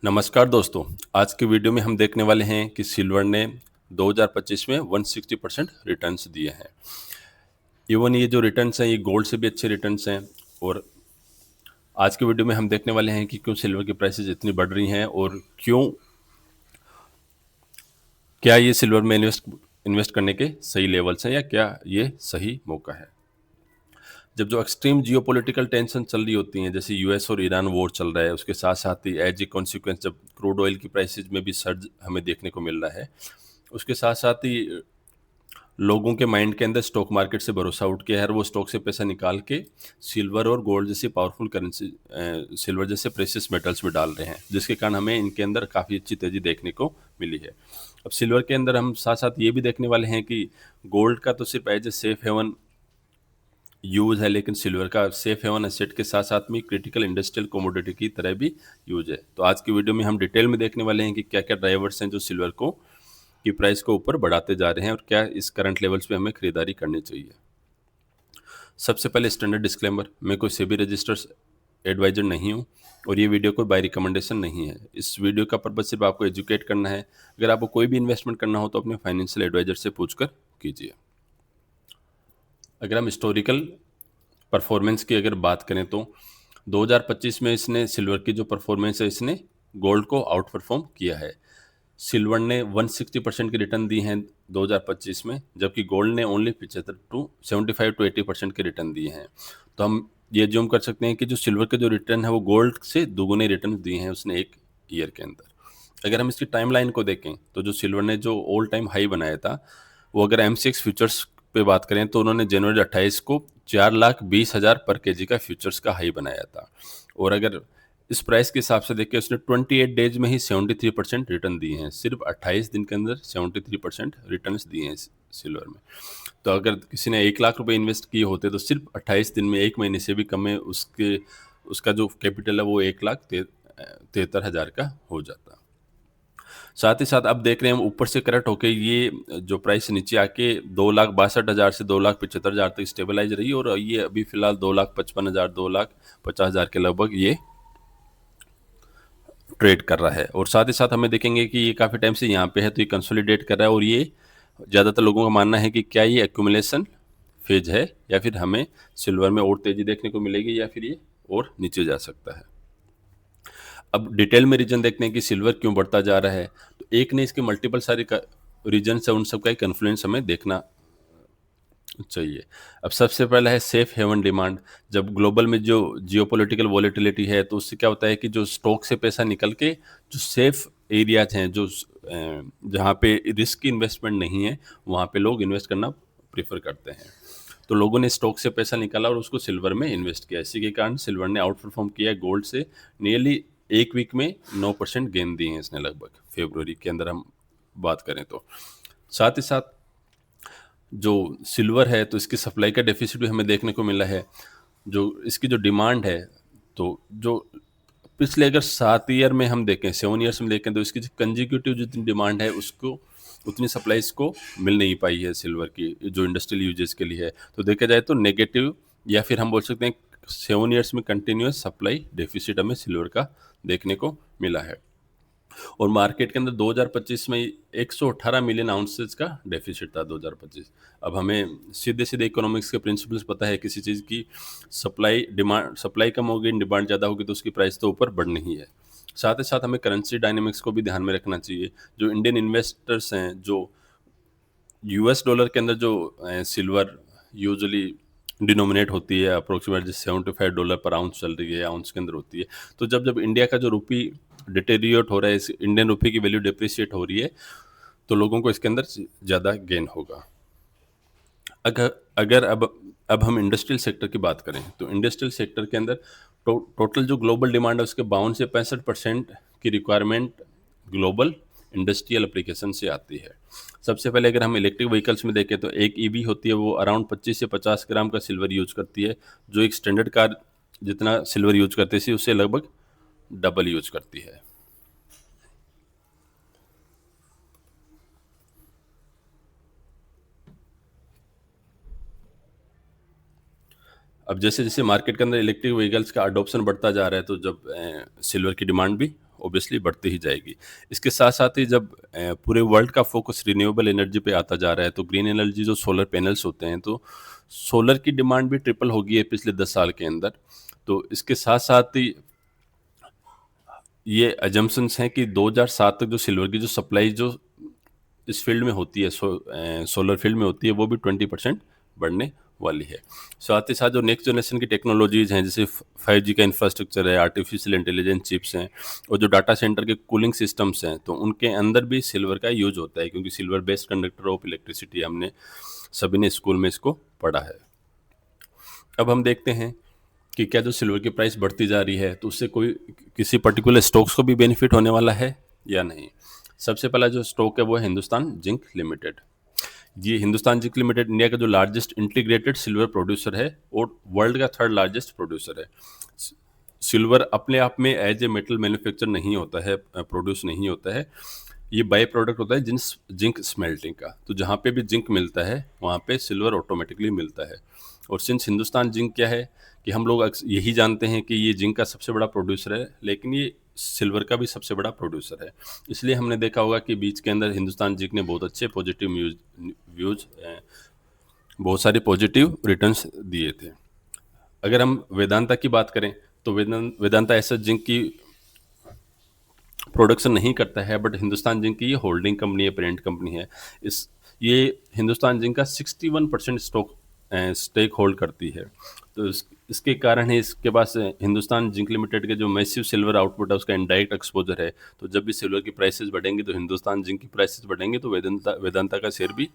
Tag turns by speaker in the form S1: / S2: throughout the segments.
S1: नमस्कार दोस्तों। आज के वीडियो में हम देखने वाले हैं कि सिल्वर ने 2025 में 160% रिटर्न्स दिए हैं। इवन ये जो रिटर्न्स हैं ये गोल्ड से भी अच्छे रिटर्न्स हैं। और आज के वीडियो में हम देखने वाले हैं कि क्यों सिल्वर की प्राइसेस इतनी बढ़ रही हैं और क्या ये सिल्वर में इन्वेस्ट करने के सही लेवल्स हैं या क्या ये सही मौका है। जब जो एक्सट्रीम जियोपॉलिटिकल टेंशन चल रही होती हैं, जैसे यूएस और ईरान वॉर चल रहा है, उसके साथ साथ ही एज ए कॉन्सिक्वेंस जब क्रूड ऑयल की प्राइसेस में भी सर्ज हमें देखने को मिल रहा है, उसके साथ साथ ही लोगों के माइंड के अंदर स्टॉक मार्केट से भरोसा उठ के है, वो स्टॉक से पैसा निकाल के सिल्वर और गोल्ड जैसी पावरफुल करेंसी, सिल्वर जैसे प्रेशियस मेटल्स में डाल रहे हैं, जिसके कारण हमें इनके अंदर काफ़ी अच्छी तेज़ी देखने को मिली है। अब सिल्वर के अंदर हम साथ साथ ये भी देखने वाले हैं कि गोल्ड का तो सिर्फ as a safe haven use है, लेकिन सिल्वर का सेफ हेवन एसेट के साथ साथ में क्रिटिकल इंडस्ट्रियल कोमोडिटी की तरह भी यूज है। तो आज की वीडियो में हम डिटेल में देखने वाले हैं कि क्या क्या ड्राइवर्स हैं जो सिल्वर को की प्राइस को ऊपर बढ़ाते जा रहे हैं और क्या इस करंट लेवल्स पे हमें खरीदारी करनी चाहिए। सबसे पहले स्टैंडर्ड डिस्क्लेमर, मैं कोई सेबी रजिस्टर्स एडवाइजर नहीं हूँ और ये वीडियो कोई बाय रिकमेंडेशन नहीं है। इस वीडियो का पर्पज सिर्फ आपको एजुकेट करना है। अगर आपको कोई भी इन्वेस्टमेंट करना हो तो अपने फाइनेंशियल एडवाइजर से पूछकर कीजिए। अगर हम हिस्टोरिकल परफॉर्मेंस की अगर बात करें तो 2025 में इसने सिल्वर की जो परफॉर्मेंस है इसने गोल्ड को आउट परफॉर्म किया है। सिल्वर ने 160% की रिटर्न दी हैं 2025 में, जबकि गोल्ड ने ओनली 75 टू 80% के रिटर्न दिए हैं। तो हम ये ज्यूम कर सकते हैं कि जो सिल्वर के जो रिटर्न है वो गोल्ड से दुगुने रिटर्न दिए हैं उसने एक ईयर के अंदर। अगर हम इसकी टाइमलाइन को देखें तो जो सिल्वर ने जो ऑल टाइम हाई बनाया था, वो अगर एमसीएक्स फ्यूचर्स पे बात करें तो उन्होंने जनवरी 28 को 4,20,000 पर केजी का फ्यूचर्स का हाई बनाया था। और अगर इस प्राइस के हिसाब से देखिए उसने 28 डेज में ही 73% रिटर्न दिए हैं। सिर्फ 28 दिन के अंदर 73% रिटर्न्स दिए हैं सिल्वर में। तो अगर किसी ने 1 लाख रुपए इन्वेस्ट किए होते तो सिर्फ 28 दिन में, एक महीने से भी कम में, उसका जो कैपिटल है वो 1,73,000 का हो जाता। साथ ही साथ अब देख रहे हैं हम ऊपर से करेक्ट होके ये जो प्राइस नीचे आके 2,62,000 से 2,75,000 तक स्टेबलाइज रही और ये अभी फिलहाल 2,55,000 2,50,000 के लगभग ये ट्रेड कर रहा है। और साथ ही साथ हमें देखेंगे कि ये काफ़ी टाइम से यहाँ पे है, तो ये कंसोलिडेट कर रहा है और ये ज़्यादातर लोगों का मानना है कि क्या ये एक्यूमुलेशन फेज है या फिर हमें सिल्वर में और तेज़ी देखने को मिलेगी या फिर ये और नीचे जा सकता है। अब डिटेल में रीजन देखते हैं कि सिल्वर क्यों बढ़ता जा रहा है। तो एक नहीं, इसके मल्टीपल सारे रीजन है, उन सब का एक इन्फ्लुएंस हमें देखना चाहिए। अब सबसे पहला है सेफ हेवन डिमांड। जब ग्लोबल में जो जियोपॉलिटिकल वॉलेटिलिटी है तो उससे क्या होता है कि जो स्टॉक से पैसा निकल के जो सेफ एरियाज हैं, जो जहाँ पे रिस्क की इन्वेस्टमेंट नहीं है, वहाँ पे लोग इन्वेस्ट करना प्रेफर करते हैं। तो लोगों ने स्टॉक से पैसा निकाला और उसको सिल्वर में इन्वेस्ट किया। इसी के कारण सिल्वर ने आउट परफॉर्म किया गोल्ड से। नियरली एक वीक में 9% गेन दिए हैं इसने लगभग, फेब्रुवरी के अंदर हम बात करें तो। साथ ही साथ जो सिल्वर है तो इसकी सप्लाई का डेफिसिट भी हमें देखने को मिला है। जो इसकी जो डिमांड है, तो जो पिछले अगर 7 ईयर में हम देखें, 7 ईयर्स में देखें, तो इसकी जो कंजिक्यूटिव जितनी डिमांड है उसको उतनी सप्लाई इसको मिल नहीं पाई है सिल्वर की, जो इंडस्ट्रियल यूजेस के लिए है। तो देखा जाए तो नेगेटिव, या फिर हम बोल सकते हैं 7 ईयर्स में कंटिन्यूस सप्लाई डेफिसिट हमें सिल्वर का देखने को मिला है। और मार्केट के अंदर 2025 में 118 मिलियन आउंसेस का डेफिसिट था 2025। अब हमें सीधे सीधे इकोनॉमिक्स के प्रिंसिपल्स पता है, किसी चीज़ की सप्लाई कम होगी, डिमांड ज़्यादा होगी तो उसकी प्राइस तो ऊपर बढ़नी ही है। साथ ही साथ हमें करेंसी डायनेमिक्स को भी ध्यान में रखना चाहिए। जो इंडियन इन्वेस्टर्स हैं, जो यूएस डॉलर के अंदर जो सिल्वर यूजुअली डिनोमिनेट होती है, अप्रोक्सीमेट $75 पर आउंस चल रही है, आउंस के अंदर होती है। तो जब जब इंडिया का जो रुपी डिटेरियोरेट हो रहा है, इस इंडियन रुपये की वैल्यू डिप्रिशिएट हो रही है, तो लोगों को इसके अंदर ज़्यादा गेन होगा। अगर अगर अब हम इंडस्ट्रियल सेक्टर की बात करें तो इंडस्ट्रियल सेक्टर के अंदर टोटल जो ग्लोबल डिमांड है उसके 52 से 65% की रिक्वायरमेंट ग्लोबल इंडस्ट्रियल एप्लीकेशन से आती है। सबसे पहले अगर हम इलेक्ट्रिक व्हीकल्स में देखें तो एक ईवी होती है, वो अराउंड 25 से 50 ग्राम का सिल्वर यूज करती है, जो एक स्टैंडर्ड कार जितना सिल्वर यूज करती थी उससे लगभग डबल यूज करती है। अब जैसे जैसे मार्केट के अंदर इलेक्ट्रिक व्हीकल्स का अडोप्शन बढ़ता जा रहा है, तो जब सिल्वर की डिमांड भी ऑब्वियसली बढ़ती ही जाएगी। इसके साथ-साथ ही जब पूरे वर्ल्ड का फ़ोकस रिन्यूएबल एनर्जी पे आता जा रहा है, तो ग्रीन एनर्जी जो सोलर पैनल्स होते हैं, तो सोलर की डिमांड भी ट्रिपल हो गई है पिछले 10 साल के अंदर। तो इसके साथ-साथ ही ये अजम्पशन्स हैं कि 2007 तक जो सिल्वर की जो सप्लाई जो इस फील्ड में होती है, सोलर फील्ड में होती है, वो भी 20% बढ़ने वाली है। साथ ही साथ जो नेक्स्ट जनरेशन की टेक्नोलॉजीज़ हैं, जैसे 5G का इंफ्रास्ट्रक्चर है, आर्टिफिशियल इंटेलिजेंस चिप्स हैं और जो डाटा सेंटर के कूलिंग सिस्टम्स हैं, तो उनके अंदर भी सिल्वर का यूज़ होता है, क्योंकि silver based conductor of electricity, हमने सभी ने स्कूल में इसको पढ़ा है। अब हम देखते हैं कि क्या जो सिल्वर की प्राइस बढ़ती जा रही है, तो उससे कोई किसी पर्टिकुलर स्टॉक्स को भी बेनिफिट होने वाला है या नहीं। सबसे पहला जो स्टॉक है वो है हिंदुस्तान जिंक लिमिटेड। ये हिंदुस्तान जिंक लिमिटेड इंडिया का जो लार्जेस्ट इंटीग्रेटेड सिल्वर प्रोड्यूसर है और वर्ल्ड का थर्ड लार्जेस्ट प्रोड्यूसर है। सिल्वर अपने आप में एज ए मेटल मैन्युफैक्चर नहीं होता है, प्रोड्यूस नहीं होता है। ये बाई प्रोडक्ट होता है जिंक स्मेल्टिंग का। तो जहाँ पे भी जिंक मिलता है वहाँ पे सिल्वर ऑटोमेटिकली मिलता है। और सिंस हिंदुस्तान जिंक क्या है कि हम लोग यही जानते हैं कि ये जिंक का सबसे बड़ा प्रोड्यूसर है, लेकिन ये सिल्वर का भी सबसे बड़ा प्रोड्यूसर है। इसलिए हमने देखा होगा कि बीच के अंदर हिंदुस्तान जिंक ने बहुत अच्छे पॉजिटिव व्यूज बहुत सारे पॉजिटिव रिटर्न्स दिए थे। अगर हम वेदांता की बात करें तो वेदांता ऐसा जिंक की प्रोडक्शन नहीं करता है, बट हिंदुस्तान जिंक की ये होल्डिंग कंपनी है, पेरेंट कंपनी है। ये हिंदुस्तान जिंक का 61% स्टेक होल्ड करती है। तो इसके कारण ही इसके पास हिंदुस्तान जिंक लिमिटेड के जो मैसिव सिल्वर आउटपुट है उसका इनडायरेक्ट एक्सपोजर है। तो जब भी सिल्वर की प्राइसेस बढ़ेंगी तो हिंदुस्तान जिंक की प्राइसेस बढ़ेंगे, तो वेदांता का शेयर भी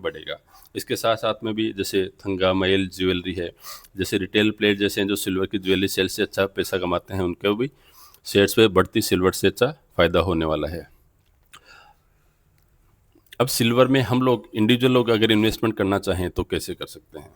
S1: बढ़ेगा। इसके साथ साथ में भी जैसे थंगा मैल ज्वेलरी है, जैसे रिटेल प्लेयर जैसे हैं जो सिल्वर की ज्वेलरी सेल से अच्छा पैसा कमाते हैं, उनको भी शेयर्स पे बढ़ती सिल्वर से अच्छा फ़ायदा होने वाला है। अब सिल्वर में हम लोग इंडिविजुअल लोग अगर इन्वेस्टमेंट करना चाहें तो कैसे कर सकते हैं?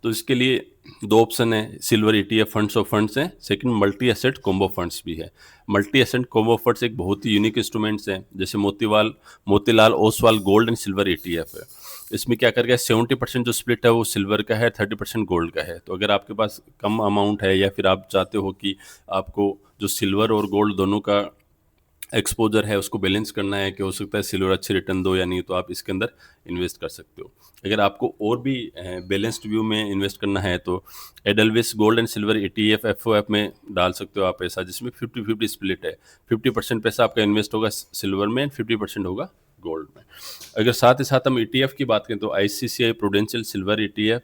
S1: तो इसके लिए दो ऑप्शन है, silver ETF funds of funds हैं, second multi asset combo funds भी है। मल्टी एसेट कॉम्बो फंड्स एक बहुत ही यूनिक इंस्ट्रूमेंट्स हैं, जैसे Motilal Oswal gold and silver ETF है। इसमें क्या कर गया, 70% जो स्प्लिट है वो सिल्वर का है, 30% गोल्ड का है। तो अगर आपके पास कम अमाउंट है या फिर आप चाहते हो कि आपको जो सिल्वर और गोल्ड दोनों का एक्सपोजर है उसको बैलेंस करना है, कि हो सकता है सिल्वर अच्छी रिटर्न दो या नहीं, तो आप इसके अंदर इन्वेस्ट कर सकते हो। अगर आपको और भी बैलेंस्ड व्यू में इन्वेस्ट करना है तो Edelweiss gold and silver ETF FOF में डाल सकते हो आप पैसा, जिसमें 50-50 स्प्लिट है। 50% पैसा आपका इन्वेस्ट होगा सिल्वर में एंड 50% होगा गोल्ड में। अगर साथ ही साथ हम ETF की बात करें तो ICICI प्रूडेंशियल सिल्वर ETF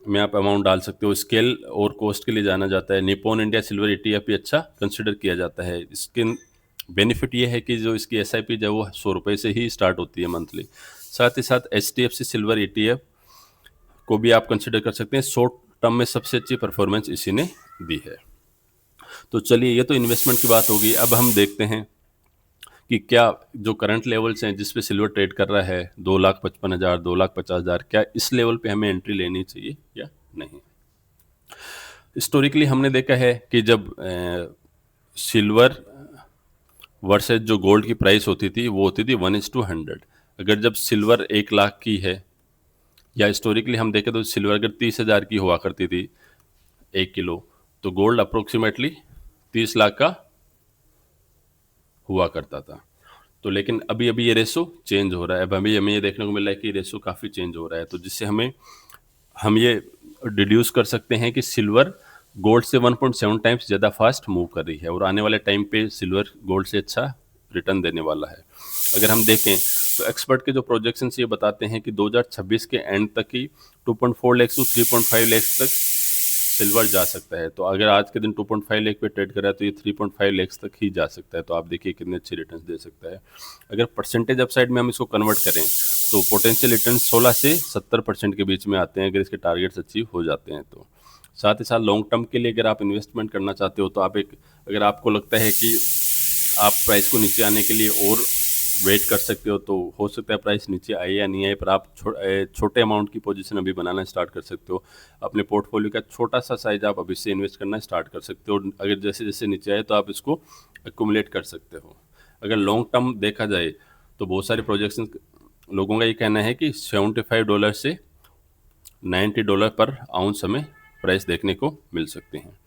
S1: में आप अमाउंट डाल सकते हो। स्केल और कॉस्ट के लिए जाना जाता है। निप्पॉन इंडिया सिल्वर ETF भी अच्छा कंसिडर किया जाता है। इसके बेनिफिट ये है कि जो इसकी SIP जो वो 100 रुपये से ही स्टार्ट होती है मंथली। साथ ही साथ HDFC सिल्वर ETF को भी आप कंसिडर कर सकते हैं। शॉर्ट टर्म में सबसे अच्छी परफॉर्मेंस इसी ने दी है। तो चलिए, ये तो इन्वेस्टमेंट की बात होगी। अब हम देखते हैं कि क्या जो करंट लेवल्स हैं जिस पे सिल्वर ट्रेड कर रहा है 2,55,000 2,50,000, क्या इस लेवल पे हमें एंट्री लेनी चाहिए या नहीं। हिस्टोरिकली हमने देखा है कि जब सिल्वर वर्सेज जो गोल्ड की प्राइस होती थी वो होती थी 1:100। अगर जब सिल्वर 1,00,000 की है, या हिस्टोरिकली हम देखें तो सिल्वर अगर 30,000 की हुआ करती थी 1 किलो, तो गोल्ड अप्रोक्सीमेटली 30 लाख का हुआ करता था। तो लेकिन अभी अभी ये रेशो चेंज हो रहा है। अब अभी हमें ये देखने को मिल रहा है कि रेशो काफ़ी चेंज हो रहा है, तो जिससे हम ये डिड्यूस कर सकते हैं कि सिल्वर गोल्ड से 1.7 टाइम्स ज़्यादा फास्ट मूव कर रही है, और आने वाले टाइम पे सिल्वर गोल्ड से अच्छा रिटर्न देने वाला है। अगर हम देखें तो एक्सपर्ट के जो प्रोजेक्शंस ये बताते हैं कि 2026 के एंड तक ही 2.4 लाख से 3.5 लाख तक सिल्वर जा सकता है। तो अगर आज के दिन 2.5 लाख पे ट्रेड कर रहा है तो ये 3.5 लाख तक ही जा सकता है। तो आप देखिए कितने अच्छे रिटर्न्स दे सकता है। अगर परसेंटेज अपसाइड में हम इसको कन्वर्ट करें तो पोटेंशियल रिटर्न 16 से 70% के बीच में आते हैं, अगर इसके टारगेट्स अचीव हो जाते हैं तो। साथ ही साथ लॉन्ग टर्म के लिए अगर आप इन्वेस्टमेंट करना चाहते हो तो अगर आपको लगता है कि आप प्राइस को नीचे आने के लिए और वेट कर सकते हो, तो हो सकता है प्राइस नीचे आए या नहीं आए, पर आप छोटे अमाउंट की पोजीशन अभी बनाना स्टार्ट कर सकते हो। अपने पोर्टफोलियो का छोटा सा साइज आप अभी से इन्वेस्ट करना स्टार्ट कर सकते हो। अगर जैसे जैसे नीचे आए तो आप इसको एक्यूमुलेट कर सकते हो। अगर लॉन्ग टर्म देखा जाए तो बहुत सारे प्रोजेक्शन लोगों का ये कहना है कि $75 से $90 पर आउंस हमें प्राइस देखने को मिल सकते हैं।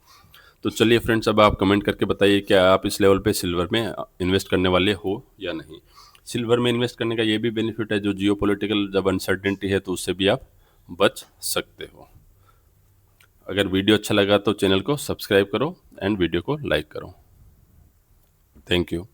S1: तो चलिए फ्रेंड्स, अब आप कमेंट करके बताइए क्या आप इस लेवल पे सिल्वर में इन्वेस्ट करने वाले हो या नहीं। सिल्वर में इन्वेस्ट करने का ये भी बेनिफिट है, जो जियोपॉलिटिकल जब अनसर्टेनिटी है तो उससे भी आप बच सकते हो। अगर वीडियो अच्छा लगा तो चैनल को सब्सक्राइब करो एंड वीडियो को लाइक करो। Thank you.